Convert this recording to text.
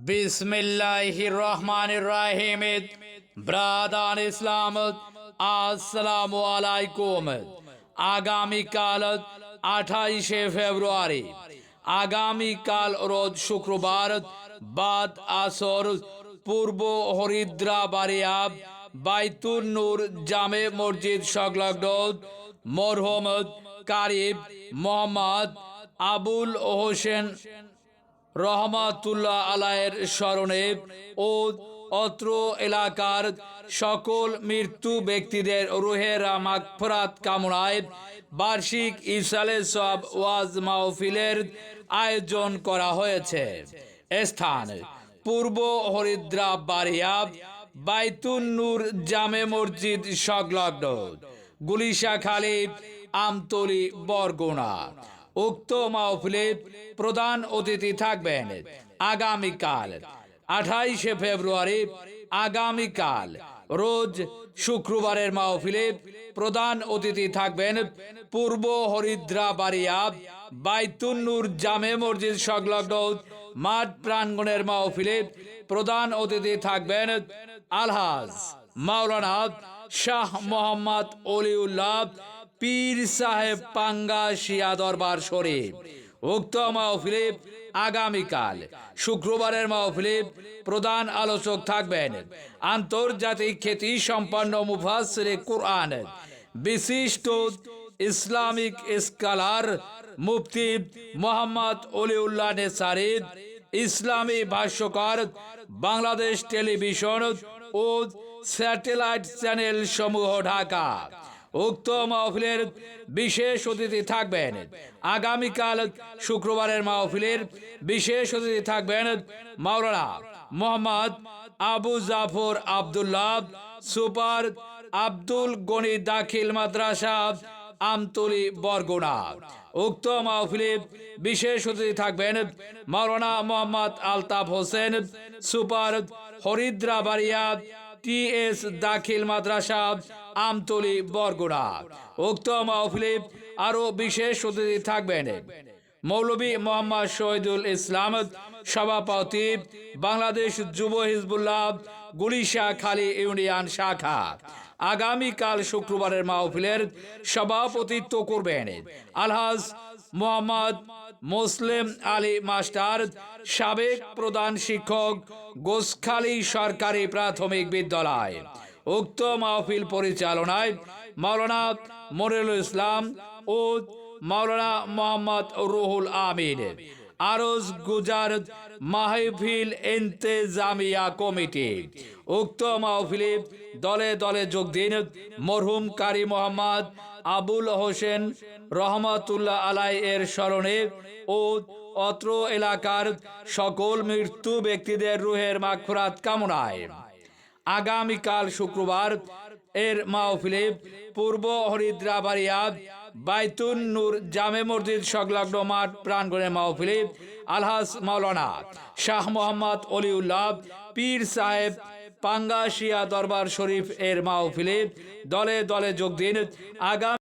বিসমিল্লাহির রহমানির রহিম। ব্রাদান ইসলাম, আসসালামু আলাইকুম। আগামীকাল 28শে ফেব্রুয়ারি, আগামীকাল রোজ শুক্রবার বাদ আসর পূর্ব হরিদ্রাবাড়িয়া বাইতুন নূর জামে মসজিদ সংলগ্ন মরহুম কারি মোহাম্মদ আবুল হোসেন রহমাতুল্লাহ আলাইয়ের স্মরণে ও অত্র এলাকার সকল মৃত্যু ব্যক্তিদের রুহের মাগফিরাত কামনায় বার্ষিক ইসালে সব ওয়াজ মাহফিলের আয়োজন করা হয়েছে। স্থান পূর্ব হরিদ্রাবাড়িয়া বাইতুন নূর জামে মসজিদ সংলগ্ন গুলিশাখালী, আমতলী, বরগুনা। উক্ত মাহফিলে প্রধান অতিথি থাকবেন আগামীকাল 28শে ফেব্রুয়ারি, আগামীকাল রোজ শুক্রবারের মাহফিলে প্রধান অতিথি থাকবেন পূর্ব হরিদ্রাবাড়িয়া বাইতুন নূর জামে মসজিদ সংলগ্ন মাঠ প্রাঙ্গণের মাহফিলে প্রধান অতিথি থাকবেন আলহাজ মাওলানা শাহ মোহাম্মদ অলিউল্লাহ পীর সাহেব পাঙ্গাশিয়া দরবার শরীফ। উক্ত মাহফিলে আগামীকাল শুক্রবারের মাহফিলে প্রধান আলোচক থাকবেন আন্তর্জাতিক খ্যাতি সম্পন্ন মুফাসসিরে কুরআন, বিশিষ্ট ইসলামিক স্কলার মুফতি মোহাম্মদ অলিউল্লাহ নেসারি, ইসলামী ভাষ্যকার, বাংলাদেশ টেলিভিশন ও স্যাটেলাইট চ্যানেল সমূহ, ঢাকা। উক্ত মাহফিলের বিশেষ অতিথি থাকবেন আগামীকাল শুক্রবারের মাহফিলের বিশেষ অতিথি থাকবেন মাওলানা মোহাম্মদ আবু জাফর আব্দুল্লাহ, সুপার আব্দুল গনি দাখিল মাদ্রাসা, আমতলী, বরগুনা। উক্ত মাহফিলে বিশেষ অতিথি থাকবেন মাওলানা মোহাম্মদ আলতাফ হোসেন, সুপার হরিদ্রাবাড়িয়া টিএস দাখিল মাদ্রাসা, আমতলী, বরগুনা। উক্ত মাহফিলে আরো বিশেষ অতিথি থাকবেন মৌলভী মোহাম্মদ শহীদুল ইসলাম, সভাপতি বাংলাদেশ যুব হিজবুল্লাহ গুলিশাখালী ইউনিয়ন শাখা। আগামীকাল শুক্রবারের মাহফিলের সভাপতিত্ব করবেন আলহাজ মোহাম্মদ মুসলিম আলী মাস্টার, সাবেক প্রধান শিক্ষক, গোসখালী সরকারি প্রাথমিক বিদ্যালয়। উক্ত মাহফিল পরিচালনায় মাওলানা মনিরুল ইসলাম ও মাওলানা মোহাম্মদ রুহুল আমিন। আরজ গুজার মাহফিল ইন্তেজামিয়া কমিটি। উক্ত মাহফিলে দলে দলে যোগ দিন মরহুম কারি মোহাম্মদ আবুল হোসেন রহমাতুল্লাহ আলাই এর স্মরণে ও অত্র এলাকার সকল মৃত্যু ব্যক্তিদের রুহের মাগফিরাত কামনায় আগামীকাল শুক্রবার এর মাহফিলে পূর্ব হরিদ্রাবাড়িয়া বাইতুন নূর জামে মসজিদ সংলগ্ন মাঠ প্রাঙ্গণের মাহফিলে আলহাজ মাওলানা শাহ মোহাম্মদ অলিউল্লাহ পীর সাহেব পাঙ্গাশিয়া দরবার শরীফ এর মাহফিলে দলে দলে যোগ দিন আগামী